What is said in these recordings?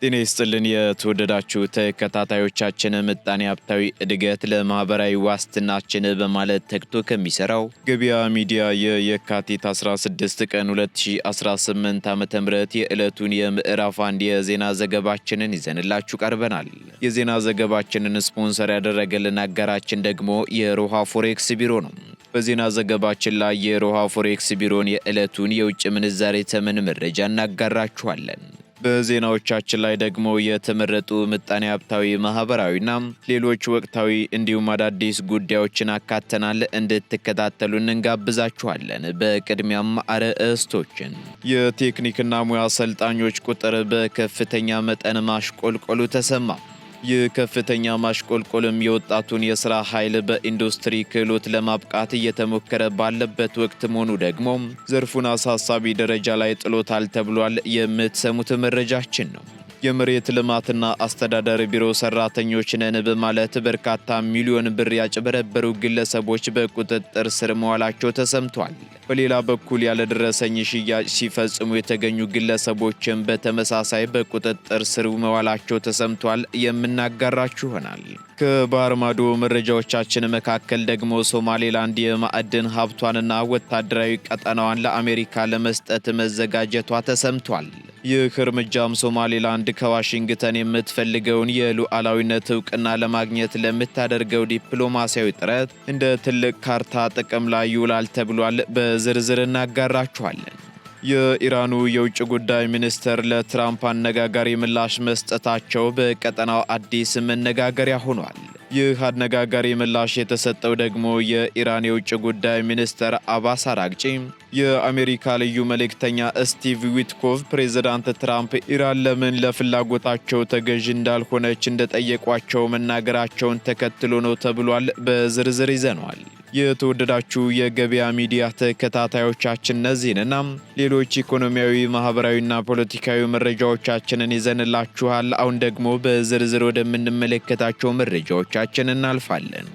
ጤና ይስጥልን የተወደዳችሁ ተከታታዮቻችን ምጣኔ ሀብታዊ እድገት ለማህበራዊ ዋስትናችን በማለት ተግቶ ከሚሰራው ገበያ ሚዲያ የካቲት 16 ቀን 2018 ዓ.ም የዕለቱን የምዕራፍ 1 የዜና ዘገባችንን ይዘንላችሁ ቀርበናል። የዜና ዘገባችንን ስፖንሰር ያደረገልን አጋራችን ደግሞ የሮሃ ፎሬክስ ቢሮ ነው። በዜና ዘገባችን ላይ የሮሃ ፎሬክስ ቢሮን የዕለቱን የውጭ ምንዛሬ ተመን መረጃ እናጋራችኋለን። በዜናዎቻችን ላይ ደግሞ የተመረጡ ምጣኔ ሀብታዊ ማህበራዊና ሌሎች ወቅታዊ እንዲሁም አዳዲስ ጉዳዮችን አካተናል። እንድትከታተሉን እንጋብዛችኋለን። በቅድሚያም አርዕስቶችን። የቴክኒክና ሙያ አሰልጣኞች ቁጥር በከፍተኛ መጠን ማሽቆልቆሉ ተሰማ። የከፍተኛ ማሽቆልቆልም የወጣቱን የሥራ ኃይል በኢንዱስትሪ ክህሎት ለማብቃት እየተሞከረ ባለበት ወቅት መሆኑ ደግሞ ዘርፉን አሳሳቢ ደረጃ ላይ ጥሎታል ተብሏል። የምትሰሙት መረጃችን ነው። የመሬት ልማትና አስተዳደር ቢሮ ሰራተኞች ነን በማለት በርካታ ሚሊዮን ብር ያጭበረበሩ ግለሰቦች በቁጥጥር ስር መዋላቸው ተሰምቷል። በሌላ በኩል ያለደረሰኝ ሽያጭ ሲፈጽሙ የተገኙ ግለሰቦችም በተመሳሳይ በቁጥጥር ስር መዋላቸው ተሰምቷል። የምናጋራችሁ ይሆናል። ከባህር ማዶ መረጃዎቻችን መካከል ደግሞ ሶማሌላንድ የማዕድን ሀብቷንና ወታደራዊ ቀጠናዋን ለአሜሪካ ለመስጠት መዘጋጀቷ ተሰምቷል። ይህ እርምጃም ሶማሌላንድ ከዋሽንግተን የምትፈልገውን የሉዓላዊነት እውቅና ለማግኘት ለምታደርገው ዲፕሎማሲያዊ ጥረት እንደ ትልቅ ካርታ ጥቅም ላይ ይውላል ተብሏል። በዝርዝር እናጋራችኋለን። የኢራኑ የውጭ ጉዳይ ሚኒስትር ለትራምፕ አነጋጋሪ ምላሽ መስጠታቸው በቀጠናው አዲስ መነጋገሪያ ሆኗል። ይህ አነጋጋሪ ምላሽ የተሰጠው ደግሞ የኢራን የውጭ ጉዳይ ሚኒስትር አባስ አራግቺ የአሜሪካ ልዩ መልእክተኛ ስቲቭ ዊትኮቭ ፕሬዝዳንት ትራምፕ ኢራን ለምን ለፍላጎታቸው ተገዥ እንዳልሆነች እንደጠየቋቸው መናገራቸውን ተከትሎ ነው ተብሏል። በዝርዝር ይዘነዋል። የተወደዳችሁ የገበያ ሚዲያ ተከታታዮቻችን እነዚህንና ሌሎች ኢኮኖሚያዊ፣ ማህበራዊና ፖለቲካዊ መረጃዎቻችንን ይዘንላችኋል። አሁን ደግሞ በዝርዝር ወደምንመለከታቸው መረጃዎቻችን እናልፋለን።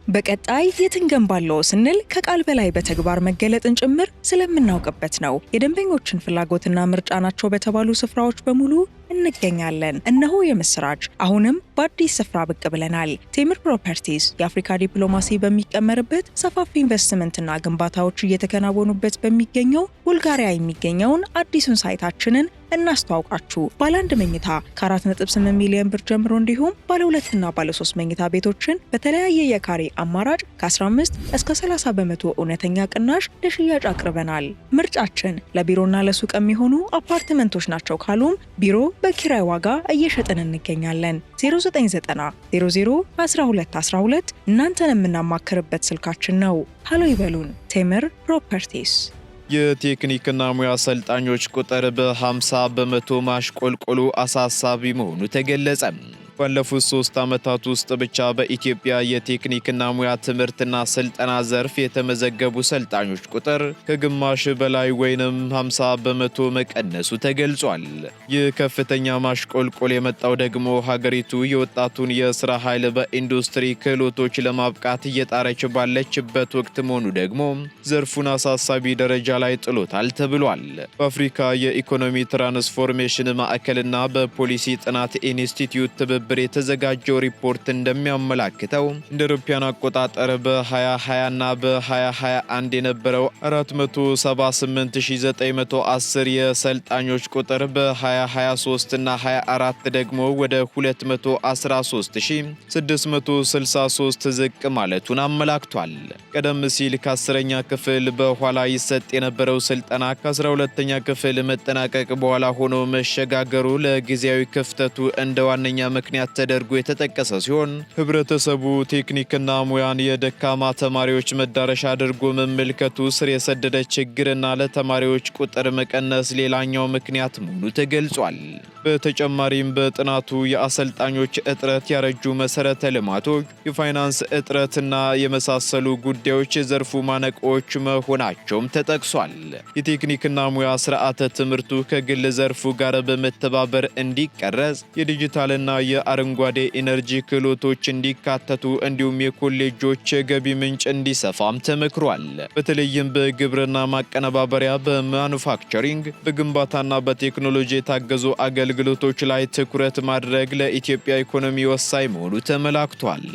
በቀጣይ የት እንገንባለው ስንል ከቃል በላይ በተግባር መገለጥን ጭምር ስለምናውቅበት ነው። የደንበኞችን ፍላጎትና ምርጫ ናቸው በተባሉ ስፍራዎች በሙሉ እንገኛለን። እነሆ የምስራች! አሁንም በአዲስ ስፍራ ብቅ ብለናል። ቴምር ፕሮፐርቲስ የአፍሪካ ዲፕሎማሲ በሚቀመርበት ሰፋፊ ኢንቨስትመንትና ግንባታዎች እየተከናወኑበት በሚገኘው ቡልጋሪያ የሚገኘውን አዲሱን ሳይታችንን እናስተዋውቃችሁ። ባለ 1 መኝታ ከ4.8 ሚሊዮን ብር ጀምሮ እንዲሁም ባለ 2 እና ባለ 3 መኝታ ቤቶችን በተለያየ የካሬ አማራጭ ከ15 እስከ 30 በመቶ እውነተኛ ቅናሽ ለሽያጭ አቅርበናል። ምርጫችን ለቢሮና ለሱቅ የሚሆኑ አፓርትመንቶች ናቸው ካሉም ቢሮ በኪራይ ዋጋ እየሸጥን እንገኛለን። 0990 00 1212 እናንተን የምናማክርበት ስልካችን ነው። ሃሎ ይበሉን። ቴምር ፕሮፐርቲስ። የቴክኒክና ሙያ አሰልጣኞች ቁጥር በ50 በመቶ ማሽቆልቆሉ አሳሳቢ መሆኑ ተገለጸ። ባለፉት 3 ዓመታት ውስጥ ብቻ በኢትዮጵያ የቴክኒክና ሙያ ትምህርትና ስልጠና ዘርፍ የተመዘገቡ ሰልጣኞች ቁጥር ከግማሽ በላይ ወይንም 50 በመቶ መቀነሱ ተገልጿል። ይህ ከፍተኛ ማሽቆልቆል የመጣው ደግሞ ሀገሪቱ የወጣቱን የሥራ ኃይል በኢንዱስትሪ ክህሎቶች ለማብቃት እየጣረች ባለችበት ወቅት መሆኑ ደግሞ ዘርፉን አሳሳቢ ደረጃ ላይ ጥሎታል ተብሏል። በአፍሪካ የኢኮኖሚ ትራንስፎርሜሽን ማዕከልና በፖሊሲ ጥናት ኢንስቲትዩት ትብብር የተዘጋጀው ሪፖርት እንደሚያመላክተው እንደ አውሮፓውያን አቆጣጠር በ2020 እና በ2021 የነበረው 478910 የሰልጣኞች ቁጥር በ2023 እና 24 ደግሞ ወደ 213663 ዝቅ ማለቱን አመላክቷል። ቀደም ሲል ከ10ኛ ክፍል በኋላ ይሰጥ የነበረው ስልጠና ከ12ኛ ክፍል መጠናቀቅ በኋላ ሆኖ መሸጋገሩ ለጊዜያዊ ክፍተቱ እንደ ዋነኛ ምክንያት ተደርጎ የተጠቀሰ ሲሆን ህብረተሰቡ ቴክኒክና ሙያን የደካማ ተማሪዎች መዳረሻ አድርጎ መመልከቱ ስር የሰደደ ችግርና ለተማሪዎች ቁጥር መቀነስ ሌላኛው ምክንያት መሆኑ ተገልጿል። በተጨማሪም በጥናቱ የአሰልጣኞች እጥረት፣ ያረጁ መሰረተ ልማቶች፣ የፋይናንስ እጥረትና የመሳሰሉ ጉዳዮች የዘርፉ ማነቆዎች መሆናቸውም ተጠቅሷል። የቴክኒክና ሙያ ስርዓተ ትምህርቱ ከግል ዘርፉ ጋር በመተባበር እንዲቀረጽ የዲጂታልና የአረንጓዴ ኢነርጂ ክህሎቶች እንዲካተቱ እንዲሁም የኮሌጆች የገቢ ምንጭ እንዲሰፋም ተመክሯል። በተለይም በግብርና ማቀነባበሪያ፣ በማኑፋክቸሪንግ፣ በግንባታና በቴክኖሎጂ የታገዙ አገልግሎቶች ላይ ትኩረት ማድረግ ለኢትዮጵያ ኢኮኖሚ ወሳኝ መሆኑ ተመላክቷል።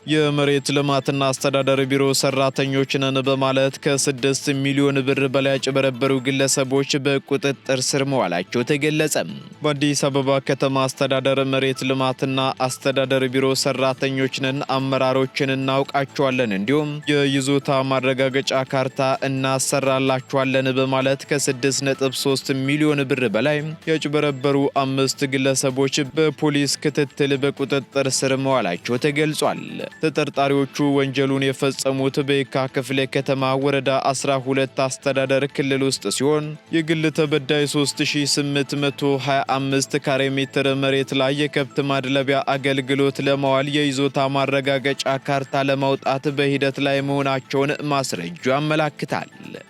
የመሬት ልማትና አስተዳደር ቢሮ ሰራተኞች ነን በማለት ከ6 ሚሊዮን ብር በላይ ያጭበረበሩ ግለሰቦች በቁጥጥር ስር መዋላቸው ተገለጸ። በአዲስ አበባ ከተማ አስተዳደር መሬት ልማትና አስተዳደር ቢሮ ሰራተኞች ነን፣ አመራሮችን እናውቃቸዋለን፣ እንዲሁም የይዞታ ማረጋገጫ ካርታ እናሰራላቸዋለን በማለት ከ6.3 ሚሊዮን ብር በላይ ያጭበረበሩ 5 ግለሰቦች በፖሊስ ክትትል በቁጥጥር ስር መዋላቸው ተገልጿል። ተጠርጣሪዎቹ ወንጀሉን የፈጸሙት በየካ ክፍለ ከተማ ወረዳ 12 አስተዳደር ክልል ውስጥ ሲሆን የግል ተበዳይ 3825 ካሬ ሜትር መሬት ላይ የከብት ማድለቢያ አገልግሎት ለማዋል የይዞታ ማረጋገጫ ካርታ ለማውጣት በሂደት ላይ መሆናቸውን ማስረጃው ያመለክታል።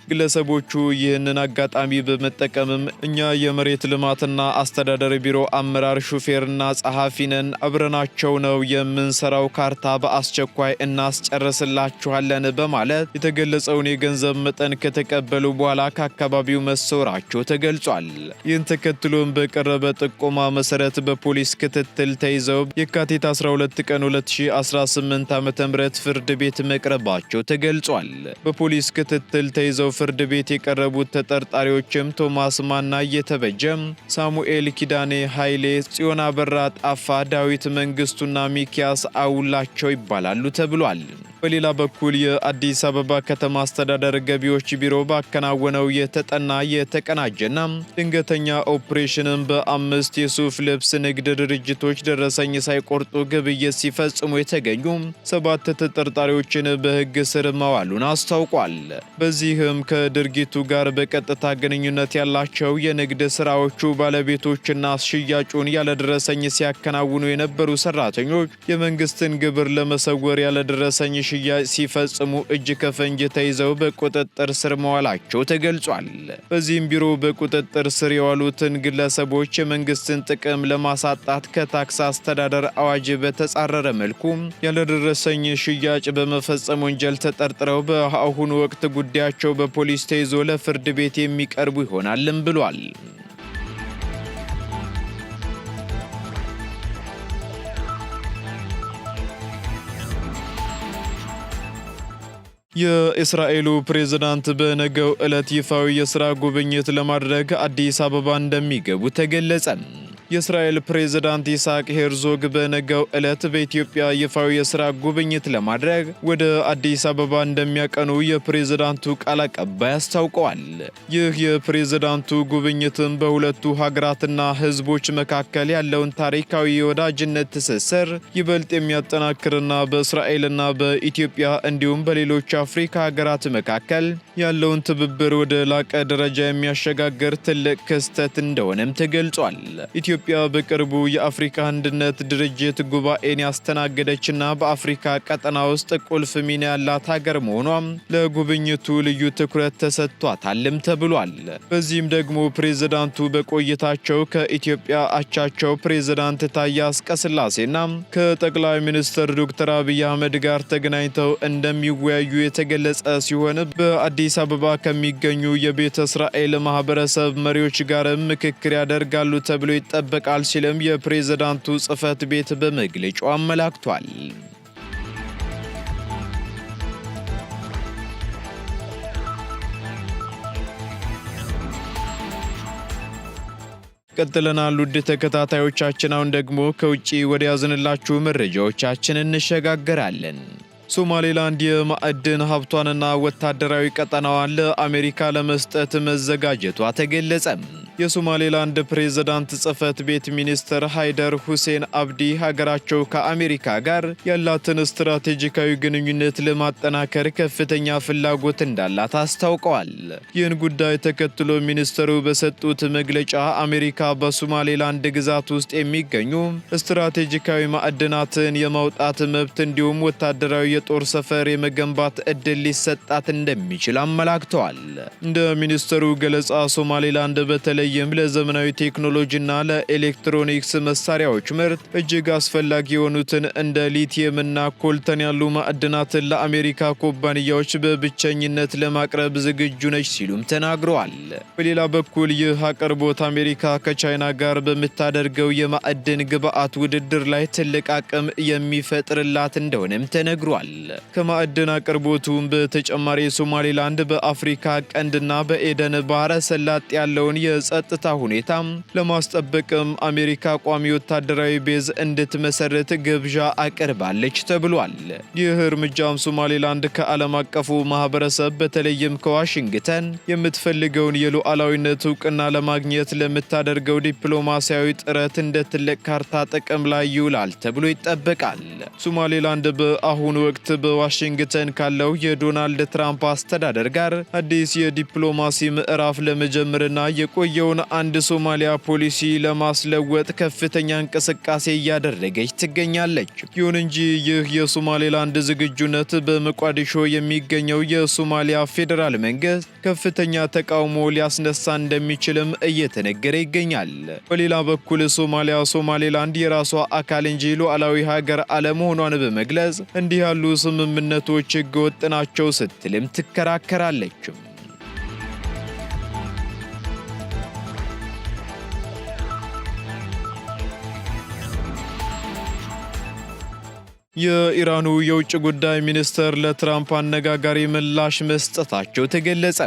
ግለሰቦቹ ይህንን አጋጣሚ በመጠቀምም እኛ የመሬት ልማትና አስተዳደር ቢሮ አመራር ሹፌርና ጸሐፊ ነን፣ አብረናቸው ነው የምንሰራው፣ ካርታ በአስቸኳይ እናስጨርስላችኋለን በማለት የተገለጸውን የገንዘብ መጠን ከተቀበሉ በኋላ ከአካባቢው መሰወራቸው ተገልጿል። ይህን ተከትሎም በቀረበ ጥቆማ መሰረት በፖሊስ ክትትል ተይዘው የካቲት 12 ቀን 2018 ዓ.ም ፍርድ ቤት መቅረባቸው ተገልጿል። በፖሊስ ክትትል ተይዘው ፍርድ ቤት የቀረቡት ተጠርጣሪዎችም ቶማስ ማና የተበጀም፣ ሳሙኤል ኪዳኔ ኃይሌ፣ ጽዮን አበራ ጣፋ፣ ዳዊት መንግስቱና ሚኪያስ አውላቸው ይባላሉ ተብሏል። በሌላ በኩል የአዲስ አበባ ከተማ አስተዳደር ገቢዎች ቢሮ ባከናወነው የተጠና የተቀናጀና ድንገተኛ ኦፕሬሽንን በ5 የሱፍ ልብስ ንግድ ድርጅቶች ደረሰኝ ሳይቆርጡ ግብይት ሲፈጽሙ የተገኙ 7 ተጠርጣሪዎችን በሕግ ስር ማዋሉን አስታውቋል። በዚህም ከድርጊቱ ጋር በቀጥታ ግንኙነት ያላቸው የንግድ ስራዎቹ ባለቤቶችና ሽያጩን ያለደረሰኝ ሲያከናውኑ የነበሩ ሰራተኞች የመንግስትን ግብር ለመሰወር ያለደረሰኝ ሽያጭ ሲፈጽሙ እጅ ከፈንጅ ተይዘው በቁጥጥር ስር መዋላቸው ተገልጿል። በዚህም ቢሮ በቁጥጥር ስር የዋሉትን ግለሰቦች የመንግስትን ጥቅም ለማሳጣት ከታክስ አስተዳደር አዋጅ በተጻረረ መልኩ ያለደረሰኝ ሽያጭ በመፈጸም ወንጀል ተጠርጥረው በአሁኑ ወቅት ጉዳያቸው በፖሊስ ተይዞ ለፍርድ ቤት የሚቀርቡ ይሆናልም ብሏል። የእስራኤሉ ፕሬዝዳንት በነገው ዕለት ይፋዊ የሥራ ጉብኝት ለማድረግ አዲስ አበባ እንደሚገቡ ተገለጸ። የእስራኤል ፕሬዝዳንት ይስሐቅ ሄርዞግ በነገው ዕለት በኢትዮጵያ ይፋዊ የሥራ ጉብኝት ለማድረግ ወደ አዲስ አበባ እንደሚያቀኑ የፕሬዝዳንቱ ቃል አቀባይ አስታውቀዋል። ይህ የፕሬዝዳንቱ ጉብኝትም በሁለቱ ሀገራትና ሕዝቦች መካከል ያለውን ታሪካዊ የወዳጅነት ትስስር ይበልጥ የሚያጠናክርና በእስራኤልና በኢትዮጵያ እንዲሁም በሌሎች አፍሪካ ሀገራት መካከል ያለውን ትብብር ወደ ላቀ ደረጃ የሚያሸጋግር ትልቅ ክስተት እንደሆነም ተገልጿል። ኢትዮጵያ በቅርቡ የአፍሪካ አንድነት ድርጅት ጉባኤን ያስተናገደችና በአፍሪካ ቀጠና ውስጥ ቁልፍ ሚና ያላት ሀገር መሆኗም ለጉብኝቱ ልዩ ትኩረት ተሰጥቷታልም ተብሏል። በዚህም ደግሞ ፕሬዝዳንቱ በቆይታቸው ከኢትዮጵያ አቻቸው ፕሬዝዳንት ታዬ አጽቀሥላሴና ከጠቅላይ ሚኒስትር ዶክተር አብይ አህመድ ጋር ተገናኝተው እንደሚወያዩ የተገለጸ ሲሆን በአዲስ አበባ ከሚገኙ የቤተ እስራኤል ማህበረሰብ መሪዎች ጋርም ምክክር ያደርጋሉ ተብሎ ይጠበቃል ሲልም የፕሬዝዳንቱ ጽሕፈት ቤት በመግለጫው አመላክቷል። ቀጥለናል ውድ ተከታታዮቻችን። አሁን ደግሞ ከውጪ ወደ ያዝንላችሁ መረጃዎቻችን እንሸጋገራለን። ሶማሌላንድ የማዕድን ሀብቷንና ወታደራዊ ቀጠናዋን ለአሜሪካ ለመስጠት መዘጋጀቷ ተገለጸ። የሶማሌላንድ ፕሬዝዳንት ጽሕፈት ቤት ሚኒስትር ሃይደር ሁሴን አብዲ ሀገራቸው ከአሜሪካ ጋር ያላትን ስትራቴጂካዊ ግንኙነት ለማጠናከር ከፍተኛ ፍላጎት እንዳላት አስታውቀዋል። ይህን ጉዳይ ተከትሎ ሚኒስትሩ በሰጡት መግለጫ አሜሪካ በሶማሌላንድ ግዛት ውስጥ የሚገኙ ስትራቴጂካዊ ማዕድናትን የማውጣት መብት እንዲሁም ወታደራዊ የጦር ሰፈር የመገንባት ዕድል ሊሰጣት እንደሚችል አመላክተዋል። እንደ ሚኒስትሩ ገለጻ ሶማሌላንድ በተለይም ለዘመናዊ ቴክኖሎጂና ለኤሌክትሮኒክስ መሳሪያዎች ምርት እጅግ አስፈላጊ የሆኑትን እንደ ሊቲየም እና ኮልተን ያሉ ማዕድናትን ለአሜሪካ ኩባንያዎች በብቸኝነት ለማቅረብ ዝግጁ ነች ሲሉም ተናግረዋል። በሌላ በኩል ይህ አቅርቦት አሜሪካ ከቻይና ጋር በምታደርገው የማዕድን ግብዓት ውድድር ላይ ትልቅ አቅም የሚፈጥርላት እንደሆነም ተነግሯል። ከማዕድን አቅርቦቱም በተጨማሪ ሶማሌላንድ በአፍሪካ ቀንድና በኤደን ባህረ ሰላጤ ያለውን የጸጥታ ሁኔታ ለማስጠበቅም አሜሪካ ቋሚ ወታደራዊ ቤዝ እንድትመሰርት ግብዣ አቅርባለች ተብሏል። ይህ እርምጃም ሶማሌላንድ ከዓለም አቀፉ ማህበረሰብ በተለይም ከዋሽንግተን የምትፈልገውን የሉዓላዊነት እውቅና ለማግኘት ለምታደርገው ዲፕሎማሲያዊ ጥረት እንደ ትልቅ ካርታ ጥቅም ላይ ይውላል ተብሎ ይጠበቃል። ሶማሌላንድ በአሁኑ ወቅት በዋሽንግተን ካለው የዶናልድ ትራምፕ አስተዳደር ጋር አዲስ የዲፕሎማሲ ምዕራፍ ለመጀመርና የቆየውን አንድ ሶማሊያ ፖሊሲ ለማስለወጥ ከፍተኛ እንቅስቃሴ እያደረገች ትገኛለች። ይሁን እንጂ ይህ የሶማሌላንድ ዝግጁነት በሞቃዲሾ የሚገኘው የሶማሊያ ፌዴራል መንግስት ከፍተኛ ተቃውሞ ሊያስነሳ እንደሚችልም እየተነገረ ይገኛል። በሌላ በኩል ሶማሌላንድ የራሷ አካል እንጂ ሉዓላዊ ሀገር አለመሆኗን በመግለጽ እንዲህ ያሉ ስምምነቶች ህገወጥ ናቸው ስትልም ትከራከራለች። የኢራኑ የውጭ ጉዳይ ሚኒስትር ለትራምፕ አነጋጋሪ ምላሽ መስጠታቸው ተገለጸ።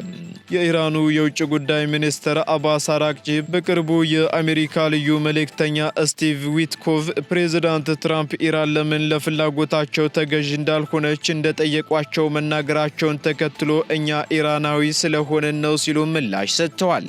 የኢራኑ የውጭ ጉዳይ ሚኒስትር አባስ አራግቺ በቅርቡ የአሜሪካ ልዩ መልእክተኛ ስቲቭ ዊትኮቭ ፕሬዝዳንት ትራምፕ ኢራን ለምን ለፍላጎታቸው ተገዥ እንዳልሆነች እንደጠየቋቸው መናገራቸውን ተከትሎ እኛ ኢራናዊ ስለሆንን ነው ሲሉ ምላሽ ሰጥተዋል።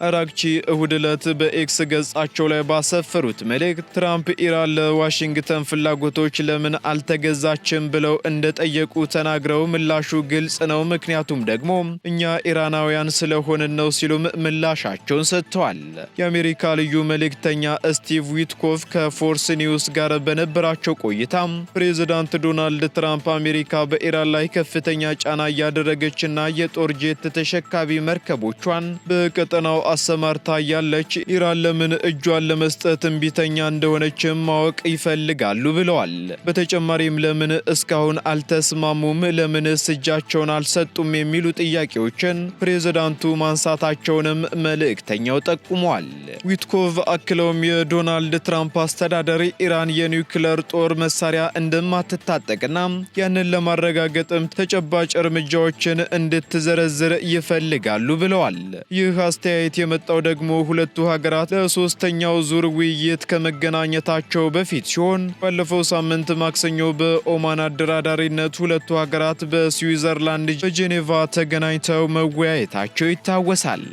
አራግቺ እሁድ ዕለት በኤክስ ገጻቸው ላይ ባሰፈሩት መልእክት ትራምፕ ኢራን ለዋሽንግተን ፍላጎቶች ለምን አልተገዛችም ብለው እንደጠየቁ ተናግረው ምላሹ ግልጽ ነው፣ ምክንያቱም ደግሞ እኛ ኢራናውያን ስለሆንን ነው ሲሉም ምላሻቸውን ሰጥተዋል። የአሜሪካ ልዩ መልእክተኛ ስቲቭ ዊትኮቭ ከፎርስ ኒውስ ጋር በነበራቸው ቆይታ ፕሬዝዳንት ዶናልድ ትራምፕ አሜሪካ በኢራን ላይ ከፍተኛ ጫና እያደረገችና የጦር ጄት ተሸካሚ መርከቦቿን በቀጠናው አሰማርታ ያለች ኢራን ለምን እጇን ለመስጠት እምቢተኛ እንደሆነችም ማወቅ ይፈልጋሉ ብለዋል። በተጨማሪም ለምን እስካሁን አልተስማሙም፣ ለምንስ እጃቸውን አልሰጡም የሚሉ ጥያቄዎችን ፕሬዝዳንቱ ማንሳታቸውንም መልእክተኛው ጠቁመዋል። ዊትኮቭ አክለውም የዶናልድ ትራምፕ አስተዳደር ኢራን የኒውክለር ጦር መሳሪያ እንደማትታጠቅና ያንን ለማረጋገጥም ተጨባጭ እርምጃዎችን እንድትዘረዝር ይፈልጋሉ ብለዋል። ይህ አስተያየት የመጣው ደግሞ ሁለቱ ሀገራት ለሶስተኛው ዙር ውይይት ከመገናኘታቸው በፊት ሲሆን ባለፈው ሳምንት ማክሰኞ በኦማን አደራዳሪነት ሁለቱ ሀገራት በስዊዘርላንድ በጄኔቫ ተገናኝተው መወያየታቸው ይታወሳል።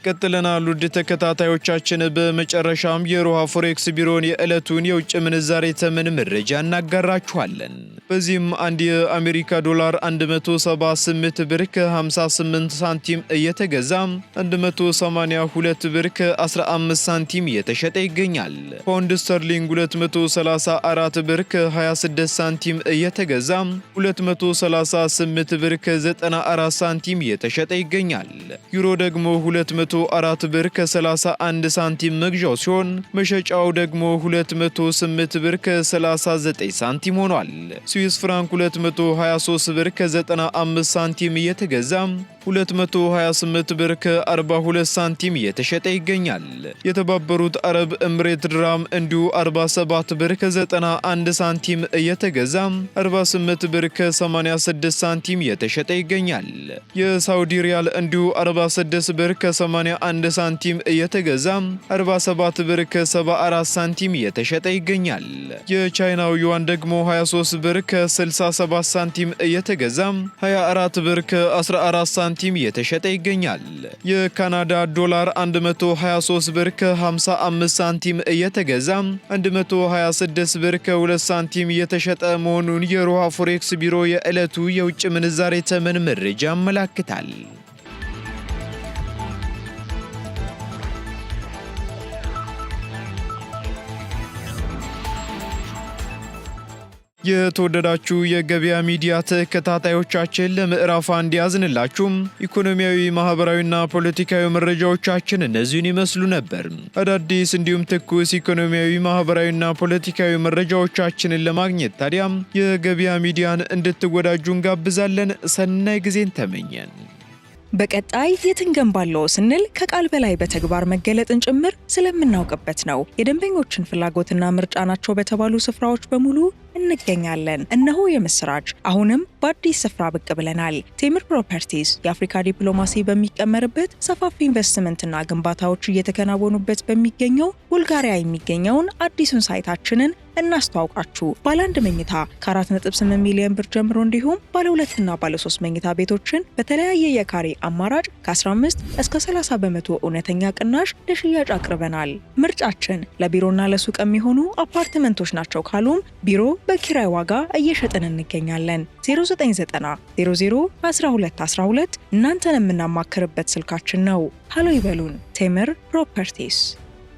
ቀጥለናል ውድ ተከታታዮቻችን። በመጨረሻም የሮሃ ፎሬክስ ቢሮን የዕለቱን የውጭ ምንዛሬ ተመን መረጃ እናጋራችኋለን። በዚህም አንድ የአሜሪካ ዶላር 178 ብር ከ58 ሳንቲም እየተገዛ 182 ብር ከ15 ሳንቲም እየተሸጠ ይገኛል። ፓውንድ ስተርሊንግ 234 ብር ከ26 ሳንቲም እየተገዛ 238 ብር ከ94 ሳንቲም እየተሸጠ ይገኛል። ዩሮ ደግሞ 204 ብር ከ31 ሳንቲም መግዣው ሲሆን መሸጫው ደግሞ 208 ብር ከ39 ሳንቲም ሆኗል። ስዊስ ፍራንክ 223 ብር ከ95 ሳንቲም እየተገዛ 228 ብር ከ42 ሳንቲም እየተሸጠ ይገኛል። የተባበሩት አረብ ኤምሬት ድራም እንዲሁ 47 ብር ከ91 ሳንቲም እየተገዛ 48 ብር ከ86 ሳንቲም እየተሸጠ ይገኛል። የሳውዲ ሪያል እንዲሁ 46 ብር ከ80 81 ሳንቲም እየተገዛ 47 ብር ከ74 ሳንቲም እየተሸጠ ይገኛል። የቻይናው ዩዋን ደግሞ 23 ብር ከ67 ሳንቲም እየተገዛ 24 ብር ከ14 ሳንቲም እየተሸጠ ይገኛል። የካናዳ ዶላር 123 ብር ከ55 ሳንቲም እየተገዛ 126 ብር ከ2 ሳንቲም እየተሸጠ መሆኑን የሮሃ ፎሬክስ ቢሮ የዕለቱ የውጭ ምንዛሬ ተመን መረጃ ያመለክታል። የተወደዳችሁ የገበያ ሚዲያ ተከታታዮቻችን ለምዕራፍ አንድ ያዝንላችሁም ኢኮኖሚያዊ፣ ማህበራዊና ፖለቲካዊ መረጃዎቻችን እነዚህን ይመስሉ ነበር። አዳዲስ እንዲሁም ትኩስ ኢኮኖሚያዊ፣ ማህበራዊና ፖለቲካዊ መረጃዎቻችንን ለማግኘት ታዲያም የገበያ ሚዲያን እንድትወዳጁ እንጋብዛለን። ሰናይ ጊዜን ተመኘን። በቀጣይ የት እንገንባለው ስንል ከቃል በላይ በተግባር መገለጥን ጭምር ስለምናውቅበት ነው። የደንበኞችን ፍላጎትና ምርጫ ናቸው በተባሉ ስፍራዎች በሙሉ እንገኛለን። እነሆ የምስራች! አሁንም በአዲስ ስፍራ ብቅ ብለናል። ቴምር ፕሮፐርቲስ የአፍሪካ ዲፕሎማሲ በሚቀመርበት ሰፋፊ ኢንቨስትመንትና ግንባታዎች እየተከናወኑበት በሚገኘው ቡልጋሪያ የሚገኘውን አዲሱን ሳይታችንን እናስተዋውቃችሁ። ባለ 1 መኝታ ከ4.8 ሚሊዮን ብር ጀምሮ እንዲሁም ባለ 2 እና ባለ 3 መኝታ ቤቶችን በተለያየ የካሬ አማራጭ ከ15 እስከ 30 በመቶ እውነተኛ ቅናሽ ለሽያጭ አቅርበናል። ምርጫችን ለቢሮና ለሱቅ የሚሆኑ አፓርትመንቶች ናቸው ካሉም ቢሮ በኪራይ ዋጋ እየሸጥን እንገኛለን። 0990 00 12 12 እናንተን የምናማክርበት ስልካችን ነው። ሃሎ ይበሉን። ቴምር ፕሮፐርቲስ